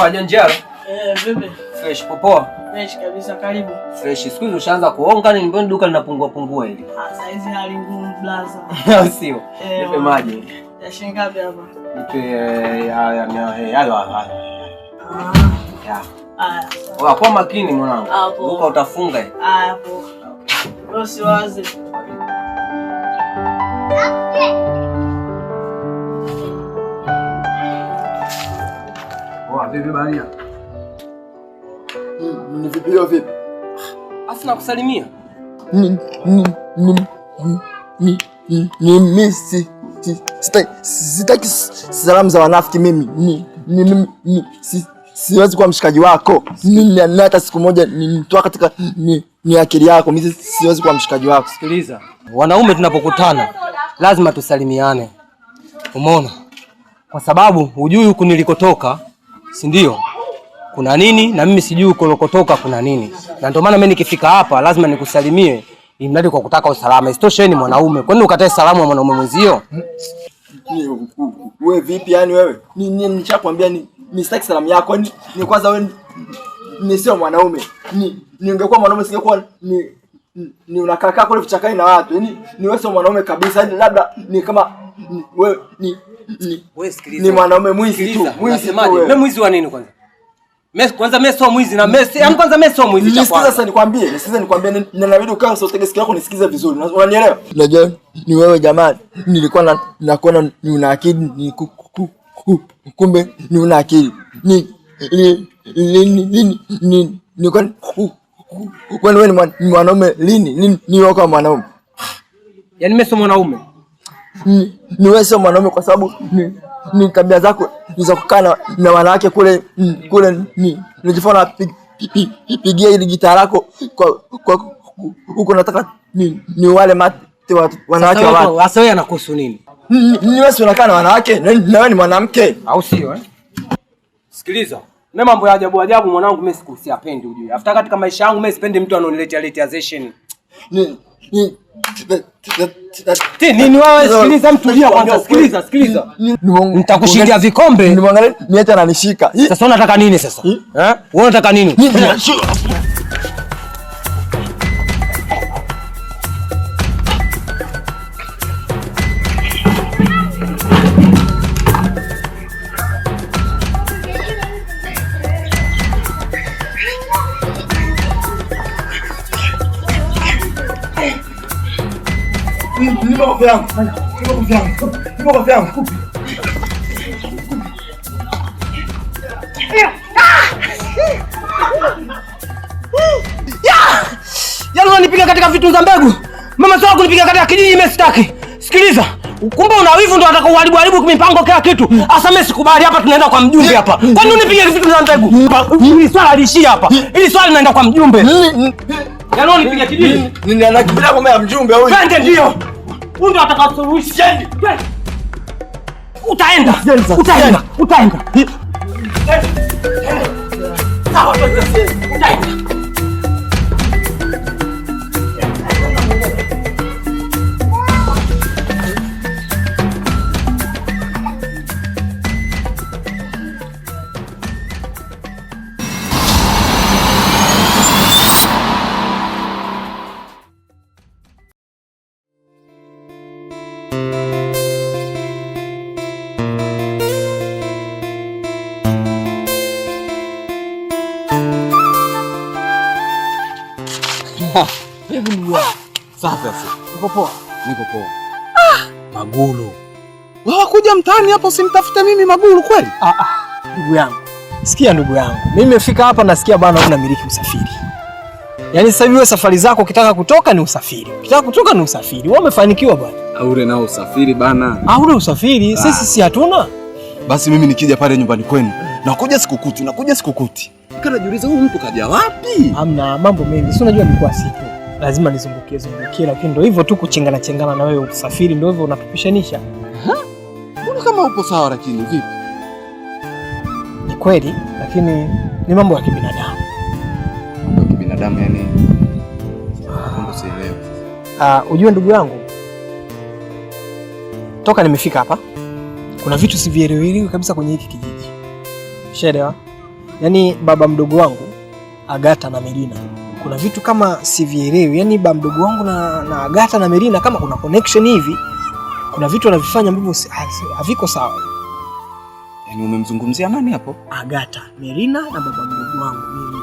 Waje njalo? Vipi? Fresh popoa. Fresh kabisa, karibu. Fresh. Siku hizi ushaanza kuonga ni mbona duka linapungua hili? Sasa hizi hali ngumu blaza. Sio. Nipe maji. Ya shilingi ngapi hapa? Nipe hayo. Haya. Kwa makini mwanangu. Duka utafunga. Hapo. Usiwaze. Vipi bania? Ni vipi hiyo vipi? Afu nakusalimia. Sitaki salamu za wanafiki mimi. Siwezi kuwa mshikaji wako. Hata siku moja nitoa katika ni akili yako. Mimi siwezi kuwa mshikaji wako. Sikiliza. Wanaume tunapokutana lazima tusalimiane. Umeona? Kwa sababu hujui huku nilikotoka, si ndio? Kuna nini na mimi sijui huko nilikotoka kuna nini. Na ndio maana mimi nikifika hapa lazima nikusalimie ili kwa kutaka usalama. Isitoshe ni mwanaume. Kwa nini ukatae salamu ya mwanaume mwenzio? Wewe vipi yani wewe? Nishakwambia ni sitaki salamu yako. Ni kwanza wewe ni sio mwanaume. Ningekuwa mwanaume singekuwa ni unakaa kule vichakani na watu. Ni wewe sio mwanaume kabisa. Yani labda ni kama wewe wewe sikiliza. Ni mwanaume mwizi tu. Mwizi tu. Mimi mwizi wa nini kwanza? Mimi sio mwizi na Messi. Yaani kwanza mimi sio mwizi cha kwanza. Nisikize sasa nikwambie inabidi ukae sio utege sikio yako nisikize vizuri. Unanielewa? Unajua ni wewe jamani. Nilikuwa nakuona ni una akili kumbe ni una akili. Kwani wewe ni mwanaume lini? Ni wewe kama mwanaume. Yaani mimi sio mwanaume. Ni wewe sio mwanaume kwa sababu ni tabia zako za kukaa na wanawake kule nijifanya pigia ile gitaa lako kwa huko nataka ni wale mate wanawake wa watu. Sasa wewe anakuhusu nini? Ni wewe unakaa na wanawake na wewe ni mwanamke au sio Sikiliza. Mimi mambo ya ajabu mwanangu mimi sikusiapendi ujue. After katika maisha yangu mimi sipendi mtu anoniletea zesheni. Nini wewe? Sikiliza mtulia kwanza, sikiliza. Nitakushindia vikombe. Nimwangalie niacha ananishika. Sasa unataka nini sasa? Wewe unataka nini? Yaani unanipiga katika vitu za mbegu. Mama sio kunipiga katika kijiji mimi sitaki. Sikiliza. Kumbe una wivu ndio unataka uharibu mipango kila kitu. Asa mimi sikubali hapa tunaenda kwa mjumbe hapa. Kwa nini unipige vitu za mbegu? Hili swala liishia hapa. Hili swala linaenda kwa mjumbe. Yaani unanipiga kijiji. Nini anakimbia kwa mjumbe huyu? Twende ndio. Huyu ndio atakasuluhisha. Utaenda. Sawa, utaenda. Sasa niko poa. Magulu. Wewe kuja mtaani hapo usimtafute mimi Magulu kweli? Ndugu yangu. Sikia ndugu yangu. Mimi nimefika hapa nasikia bwana unamiliki usafiri. Yaani sasa hivi safari zako ukitaka kutoka ni usafiri. Ukitaka kutoka ni usafiri. Wewe umefanikiwa bwana. Aure nao usafiri bana. Aure usafiri. Sisi si hatuna. Basi mimi nikija pale nyumbani kwenu. Nakuja sikukuti. Nikanajiuliza huyu mtu kaja wapi? Hamna mambo mengi. Si unajua nilikuwa sipo. Lazima nizungukie lakini ndio hivyo tu kuchengana na wewe usafiri ndio hivyo unatupishanisha. Mbona kama upo sawa lakini vipi? Ni kweli lakini ni mambo ya kibinadamu. Mambo ya kibinadamu yani. Mambo sielewi. Ujue ndugu yangu. Toka nimefika hapa kuna vitu sivieleweki kabisa kwenye hiki kijiji. Ushaelewa? Yaani baba mdogo wangu Agata na Merina, kuna vitu kama sivielewi. Yaani baba mdogo wangu na Agata na Merina kama kuna connection hivi, kuna vitu wanavifanya ambavyo haviko sawa. Yaani umemzungumzia nani hapo? Agata, Merina na baba mdogo wangu mimi.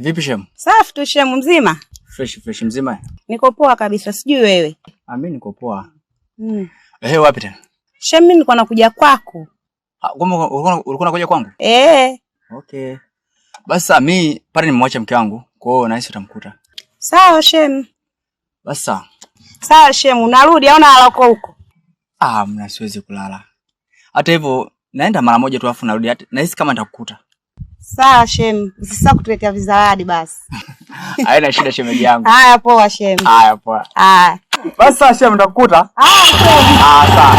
Vipi Shemu? Safi tu Shemu, mzima? Fresh mzima. Niko poa kabisa, sijui wewe. Mimi niko poa. Wapi tena? Shemu, mimi nilikuwa nakuja kwako. Ulikuwa unakuja kwangu? Okay. Basi mimi pale nimemwacha mke wangu, kwa hiyo nahisi utamkuta. Sawa Shemu. Basi sawa Shemu, narudi au nalala huko? Mna siwezi kulala. Hata hivyo naenda mara moja tu afu narudi, nahisi kama nitakukuta. Sawa Shemu, usisahau kutuletea vizawadi basi. Haina shida shemeji yangu. Haya poa Shemu. Haya poa. Basi Shemu nitakukuta. Sawa.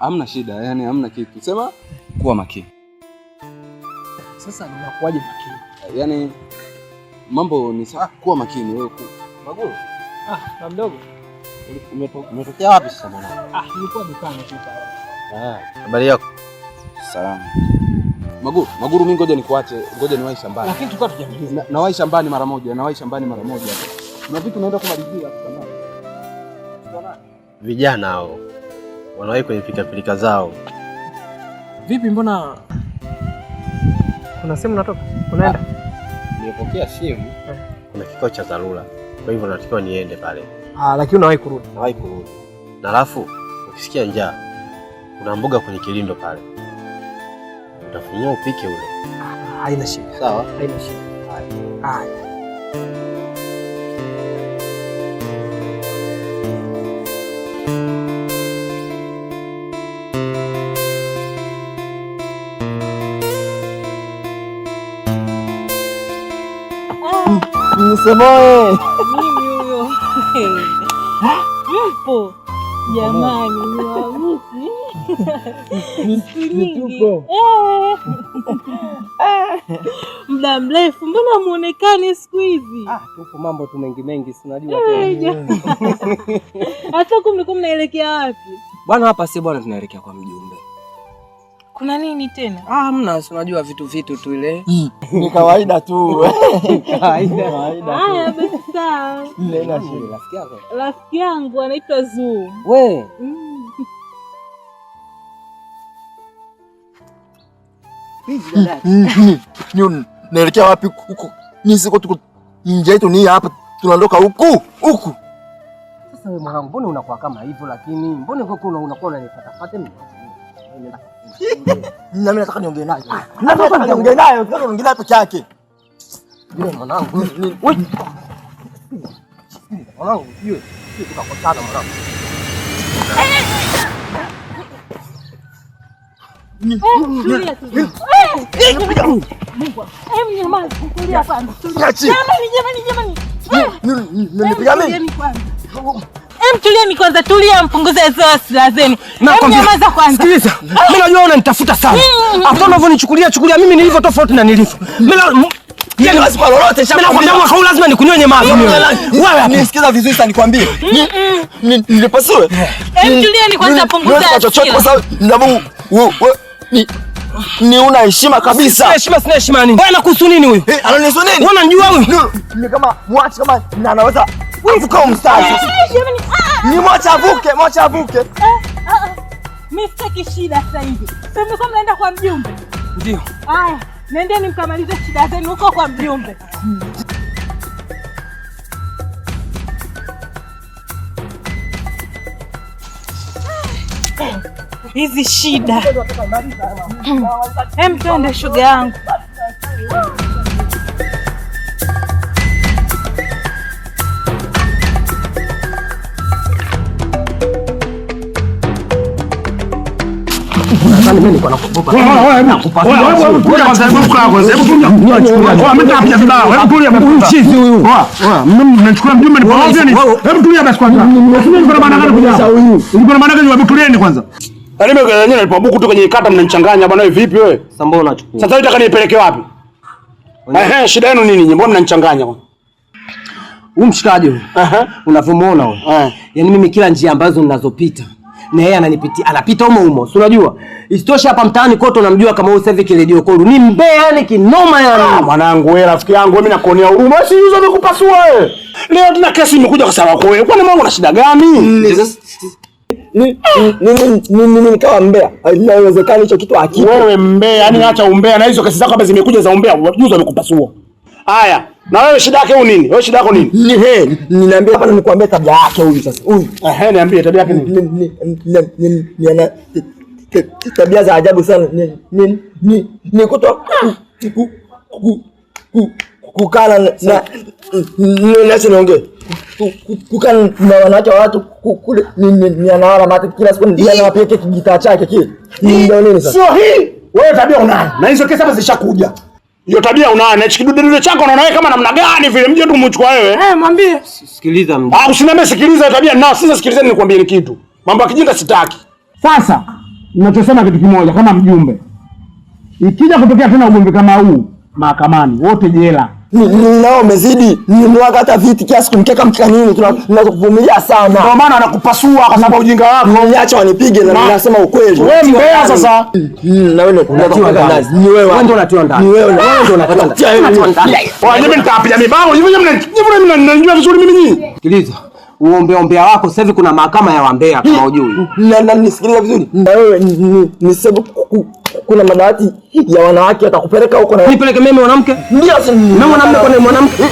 Hamna shida, yani hamna kitu. Sema kuwa makini. Sasa ninakuaje makini? Yaani mambo ni sawa, kuwa makini wewe. Maguru. Na mdogo. Umetokea wapi sasa mwanangu? Nilikuwa dukani tu pale. Habari yako? Salama. Maguru mimi ngoja nikuache, ngoja niwahi shambani. Lakini tulikuwa tujamaliza. Nawahi shambani mara moja, Kuna vitu naenda kumalizia shambani. Vijana hao wanawahi kwenye pilika zao. Vipi, mbona kuna simu natoka? Unaenda? Nimepokea simu. Kuna kikao cha dharura. Kwa hivyo natakiwa niende pale. Lakini unawahi kurudi? Nawahi kurudi. Na alafu ukisikia njaa, kuna mboga kwenye kilindo pale. Utafunyia upike ule. Haina shida. Sawa? Haina shida. Haya. Nisemoe. Mimi huyo. Mpo. Jamani, ni wamisi. Nituko. Muda mrefu, mbona muonekane siku hizi? Tupo mambo tu mengi, si unajua tena. Hata mlikuwa mnaelekea wapi? Bwana hapa si bwana, tunaelekea kwa mjumbe. Kuna nini tena? Hamna, si unajua vitu tu ile. Ni kawaida tu. Kawaida. Haya basi sawa. Nenda shule. Rafiki yako? Rafiki yangu anaitwa Zuu. We. Naelekea wapi huko? Ni siko tuko nje yetu, ni hapa tunaondoka huku. Sasa wewe mwanangu, mbona unakuwa kama hivyo lakini? Mbona unakuwa unanifuata mimi? Nami nataka niongee naye. Nataka niongee naye peke yake. Yule mwanangu. Wewe. Mwanangu, yule tukakosana mwanangu. Tulieni kwanza, mpunguze hasira zenu. Nyamaza kwanza. Sikiliza. Mimi najua unanitafuta sana. Hata unavyonichukulia mimi nilivyo tofauti na nilivyo. Yaani basi kwa lolote shamba. Mimi nakwambia mwaka huu lazima nikunyonye maji mimi. Wewe nisikiza vizuri sana nikwambie. Nilipasue. Tulieni kwanza, punguza hasira. Kwa sababu ni una heshima kabisa. Sina heshima nini? Wewe anakuhusu nini huyu? Ananihusu nini? Wewe unanijua huyu? Ni kama mwache kama na anaweza kuvuka mstari. Ni mwache avuke. Mimi sitaki shida sasa hivi. Sasa mko mnaenda kwa mjumbe? Ndio. Haya, nendeni mkamalize shida zenu huko kwa mjumbe. Hizi shida. Twende shoga yangu. Mnachukua mjumbe ni pamoja ni. Hebu tulia basi kwanza. Niko maana gani kuja? Niko maana gani tulieni kwanza? Yaani mimi yenyewe nilipobuku tu kwenye kata mnanichanganya bwana, wewe vipi wewe? Sasa mbona unachukua? Sasa unataka nipeleke wapi? Shida yenu nini nyinyi? Mbona mnanichanganya bwana? Huyu mshikaji huyu. Unavyomuona huyu. Yaani mimi kila njia ambazo ninazopita na yeye anapita humo. Si unajua? Isitoshe hapa mtaani kote unamjua kama huyu sasa hivi kiredio koru. Ni mbea yani kinoma yani. Mwanangu wewe rafiki yangu mimi nakuonea huruma. Si hizo nikupasua wewe. Leo tuna kesi imekuja kwa sababu yako wewe. Kwani mwanangu una shida gani? Nini kama mbea? Haiwezekani hicho kitu hakipo. Wewe mbea, yani acha umbea na hizo kesi zako hapa zimekuja za umbea. Juzi wamekupasua. Haya, na wewe shida yako nini? Wewe shida yako nini? Niambie hapa nikwambie tabia yake huyu sasa. Huyu. Niambie tabia yake nini? Ni tabia za ajabu sana. Ni kuto kukana na nasi niongee. Kukana na wanawake wa watu kule ni anawala mate kila siku ndio anapeleka kigitaa chake kile. Ndio nini sasa? Sio hii. Wewe tabia unayo. Na hizo kesi hapa zishakuja. Hiyo tabia unayo. Na chikidude chako unaona wewe kama namna gani vile mje tu umchukua wewe. Mwambie. Sikiliza mjumbe. Usiniambie sikiliza tabia nao. Sasa sikilizeni nikwambie kitu. Mambo ya kijinga sitaki. Sasa ninachosema kitu kimoja kama mjumbe. Ikija kutokea tena ugomvi kama huu mahakamani wote jela. Nao umezidi. Nimewaka hata viti kiasi kumkeka mkanini tunakuvumilia sana. Ndio maana anakupasua kwa sababu ujinga wako. Niache wanipige na ninasema ukweli. Wewe mbea sasa. Na wewe unatoka ndani. Ni wewe ndio unatoa ndani. Ni wewe ndio unatoa ndani. Mimi nitapiga mibao. Hivi mnanijua vizuri mimi nyinyi. Sikiliza. Uombea wako sasa hivi kuna mahakama ya wambea kama hujui. Na nisikiliza vizuri. Na wewe niseme kuna madawati ya wanawake watakupeleka huko na nipeleke mimi mwanamke? Ndio mimi mwanamke kwa mwanamke.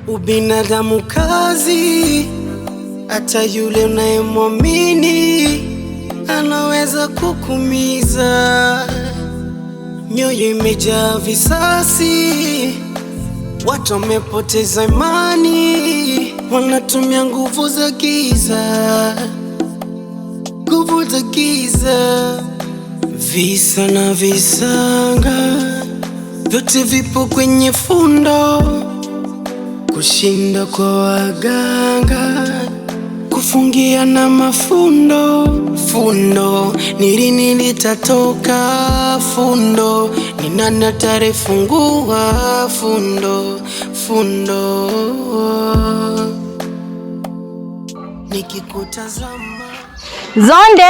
Ubinadamu kazi, hata yule unayemwamini anaweza kukumiza. Mioyo imejaa visasi, watu wamepoteza imani, wanatumia nguvu za giza. Visa na visanga vyote vipo kwenye fundo, kushinda kwa waganga, kufungia na mafundo. Fundo ni lini litatoka? Fundo ni nani atarifungua? Fundo nikikutazama Zonde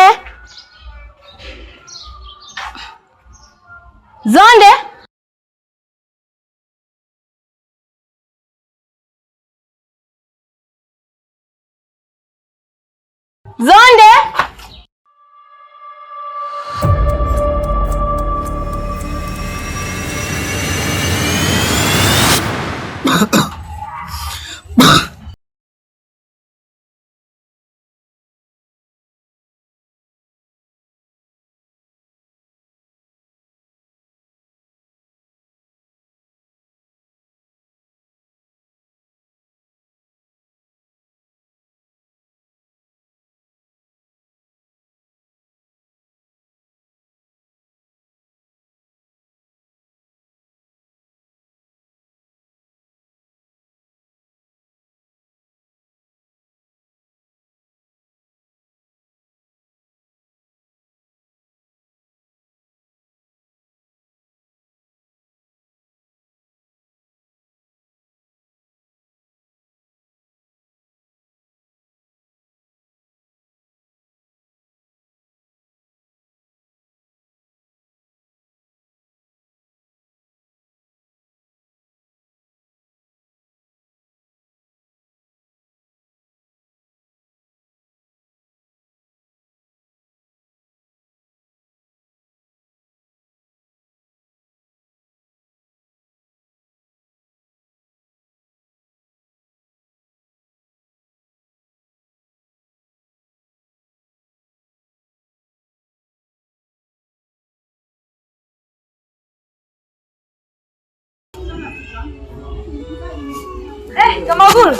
Kama vile.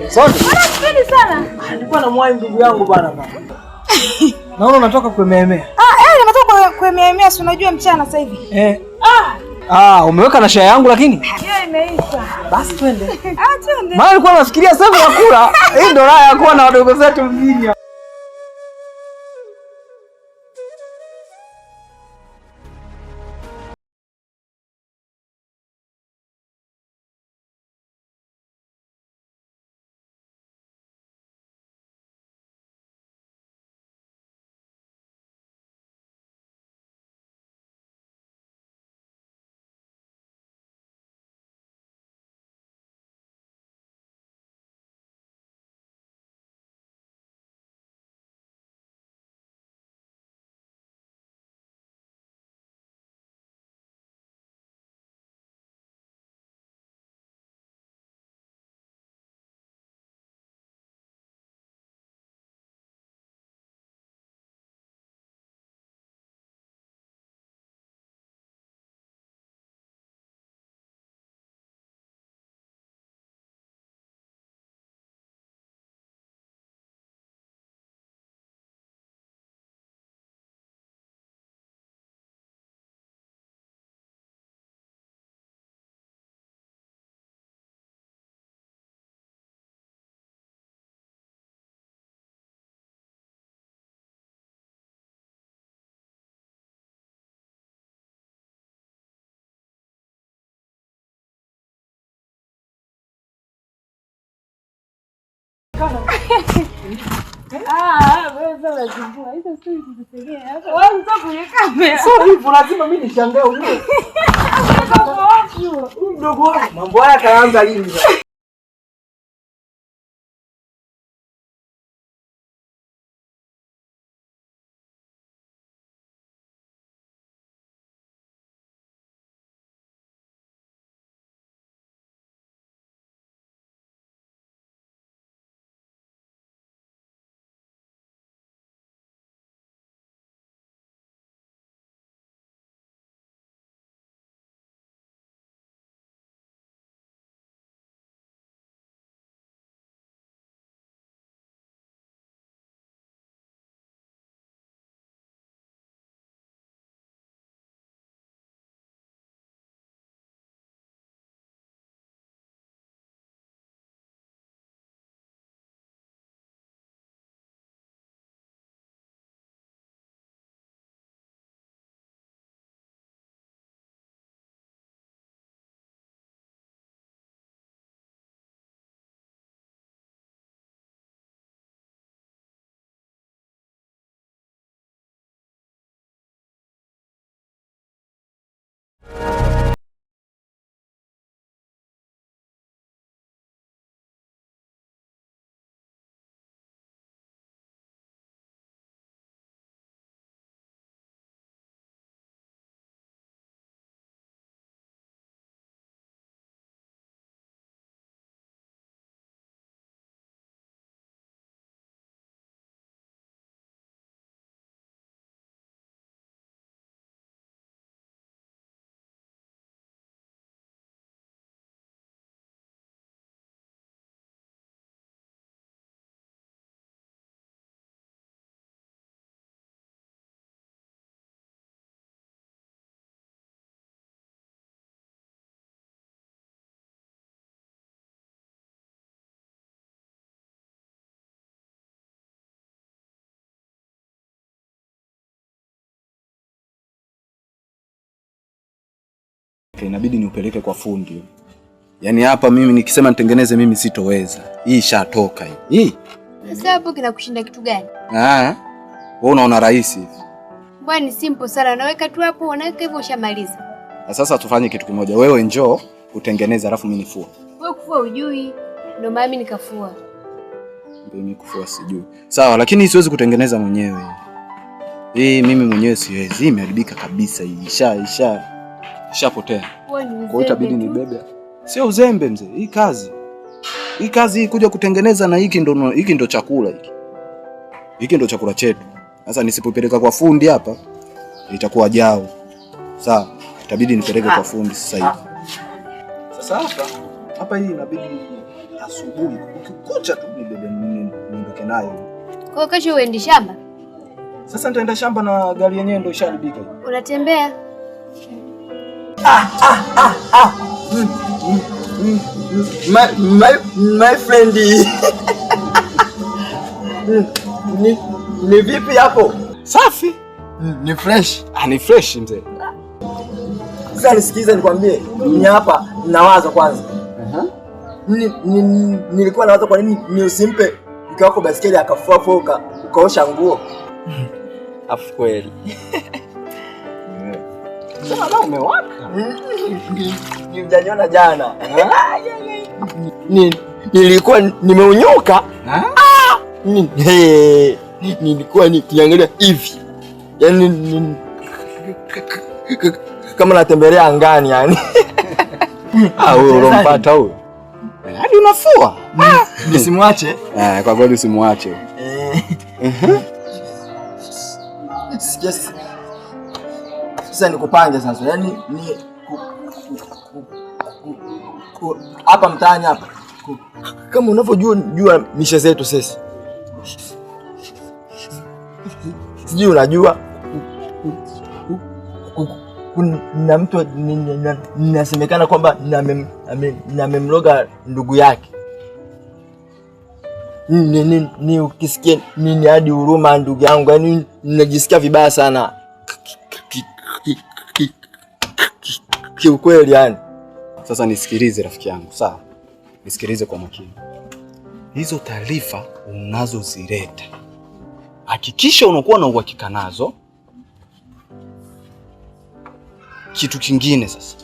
Sote. Sipendi sana. Nilikuwa na mwai ndugu yangu bana. Naona unatoka kuemeemea. Nimetoka kuemeemea, si unajua mchana sasa hivi. Umeweka na shaya yangu lakini? Hiyo imeisha. Basi twende. Twende. Maana nilikuwa nafikiria sasa ya kula. Hii ndo raha ya kuwa na wadogo zetu mjini. Lazima mimi nishangae huyo. Mdogo wangu mambo haya kaanza lini? Inabidi niupeleke kwa fundi. Yaani hapa mimi nikisema nitengeneze mimi sitoweza. Hii ishatoka hii. Sasa hapo kinakushinda kitu gani? Wewe unaona rahisi hivi. Mbona ni simple sana. Unaweka tu hapo, unaweka hivyo ushamaliza. Sasa tufanye kitu kimoja. Wewe njoo utengeneze alafu mimi nifue. Wewe kufua hujui. Ndio maana mimi nikafua. Mimi kufua sijui. Sawa, lakini siwezi kutengeneza mwenyewe. Mimi mwenyewe siwezi. Imeharibika kabisa hii. Ishapotea. Kwa hiyo itabidi nibebe. Sio uzembe mzee. Hii kazi kuja kutengeneza na hiki ndo chakula hiki. Hiki ndo chakula chetu. Sasa nisipopeleka kwa fundi hapa itakuwa jao. Sawa, itabidi nipeleke kwa fundi sasa hivi. Sasa hapa hapa hii inabidi asubuhi ukikucha tu nibebe niondoke nayo. Kwa kesho uendi shamba? Sasa nitaenda shamba na gari yenyewe ndio isharibika. Unatembea? My friend. Ni vipi hapo? Safi. Ni fresh. Ni fresh mzee. Sasa nisikize nikwambie, ni hapa nawaza kwanza. Nilikuwa nawaza kwa nini ni usimpe mke wako basikeli akafua ukaosha nguo. Afu kweli. Sasa leo umewaka. Nimjaniona jana. Nilikuwa nimeunyuka. Nilikuwa nikiangalia hivi. Yaani kama natembelea angani yani. Wewe ulompata huyo. Hadi unafua. Nisimwache. Kwa kweli usimwache. Sasa nikupange sasa. Yaani ni hapa mtaani hapa. Kama unavyojua mishe zetu sisi. Sijui unajua kuna mtu ninasemekana kwamba namemloga ndugu yake. Ni ukisikia nini hadi huruma ndugu yangu, yaani ninajisikia vibaya sana kiukweli yani. Sasa nisikilize rafiki yangu, sawa? Nisikilize kwa makini. Hizo taarifa unazozileta, hakikisha unakuwa na uhakika nazo. Kitu kingine sasa,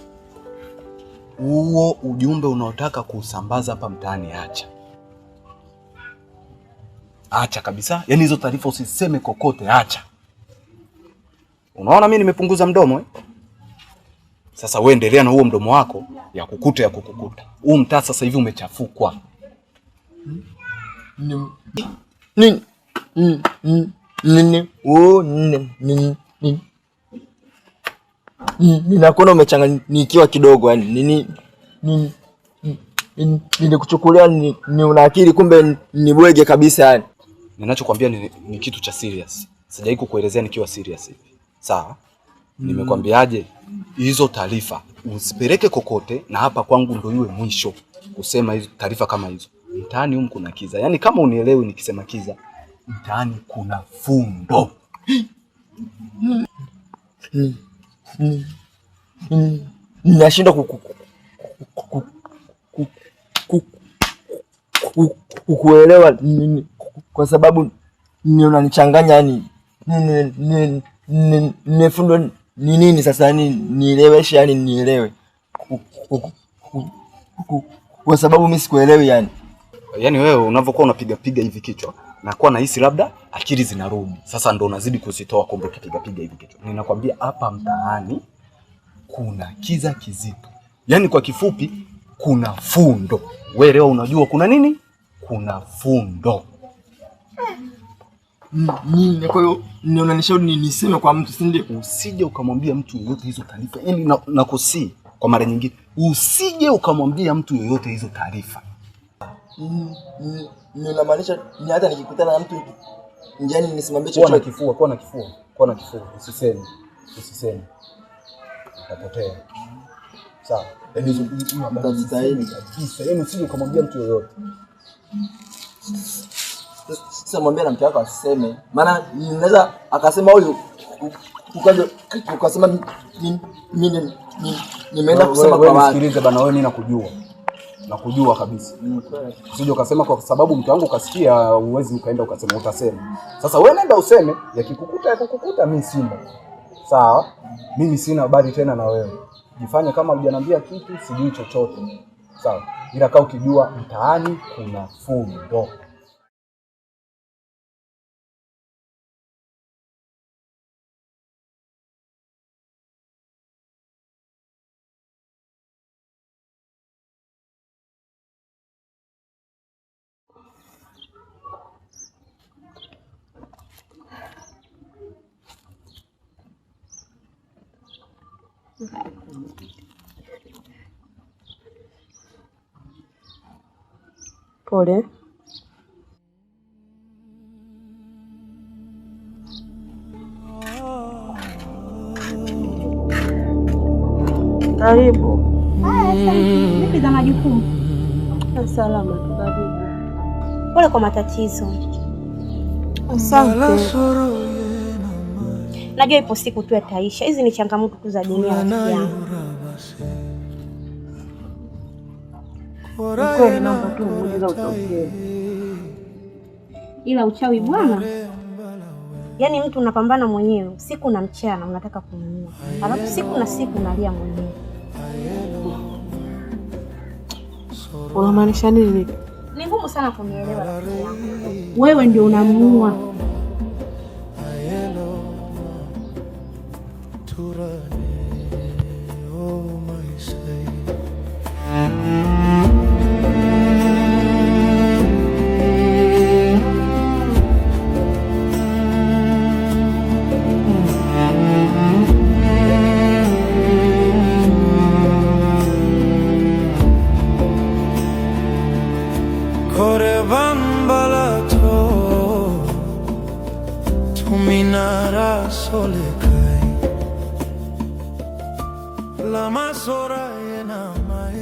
huo ujumbe unaotaka kuusambaza hapa mtaani acha kabisa. Yaani hizo taarifa usiseme kokote, acha. Unaona mimi nimepunguza mdomo Sasa wewe endelea na huo mdomo wako ya kukukuta. Huu mtaa sasa hivi umechafukwa. Ninakuona umechanganyikiwa kidogo yani. Nilikuchukulia ni una akili, kumbe ni bwege kabisa yani. Ninachokwambia ni kitu cha serious. Sijai kukuelezea nikiwa serious hivi. Sawa? Nimekwambiaje? Hizo taarifa usipeleke kokote, na hapa kwangu ndio iwe mwisho kusema hizo taarifa kama hizo. Mtaani huko kuna kiza. Yaani kama unielewi nikisema kiza, mtaani kuna fundo. Ninashindwa kukuelewa kwa sababu ni unanichanganya yani. Fundo ni nini sasa yani, nieleweshe yani nielewe. Kwa sababu mimi sikuelewi yani. Yaani wewe unavyokuwa unapiga hivi kichwa, nakuwa nahisi labda akili zinarudi. Sasa ndo unazidi kuzitoa kumbe ukipiga hivi kichwa. Ninakwambia hapa mtaani kuna kiza kizito. Yaani kwa kifupi kuna fundo. Wewe leo unajua kuna nini? Kuna fundo. Kwa hiyo ni unanishauri niseme kwa mtu, si ndio? Usije ukamwambia mtu yoyote hizo taarifa. Yaani nakusii kwa mara nyingine, usije ukamwambia mtu yoyote hizo taarifa. Ninamaanisha ni hata nikikutana na mtu njiani nisimwambie chochote. Kuwa na kifua. Usiseme. Utapotea. Sawa. Yaani hizo mtajitahidi kabisa. Yaani usije ukamwambia mtu yoyote. Sasa mwambie na mke wako asiseme. Maana ninaweza akasema huyu ukaje ukasema mimi nimeenda kusema kwa watu. Sikilize bana, wewe mimi nakujua kabisa. Usije ukasema kwa sababu mke wangu kasikia uwezi ukaenda ukasema, utasema. Sasa wewe nenda useme, yakikukuta mimi sina. Sawa? Mimi sina habari tena na wewe. Jifanye kama hujaniambia kitu, sijui chochote. Sawa? Ila kama ukijua mtaani kuna fundo. Pole. Karibu. Vipi za majukumu? Salama tu, karibu. Pole kwa matatizo. Asante. Najua ipo siku tu yataisha. Hizi ni changamoto tu za dunia yangu. Kweli naomba tu muujiza utokee. Ila uchawi bwana. Yaani mtu unapambana mwenyewe siku na mchana unataka kununua. Alafu siku na siku unalia mwenyewe. Unamaanisha nini? Ni ngumu sana kunielewa rafiki yangu. Wewe ndio unamuua. Kore bambala to tuminara sole kai lama sora ena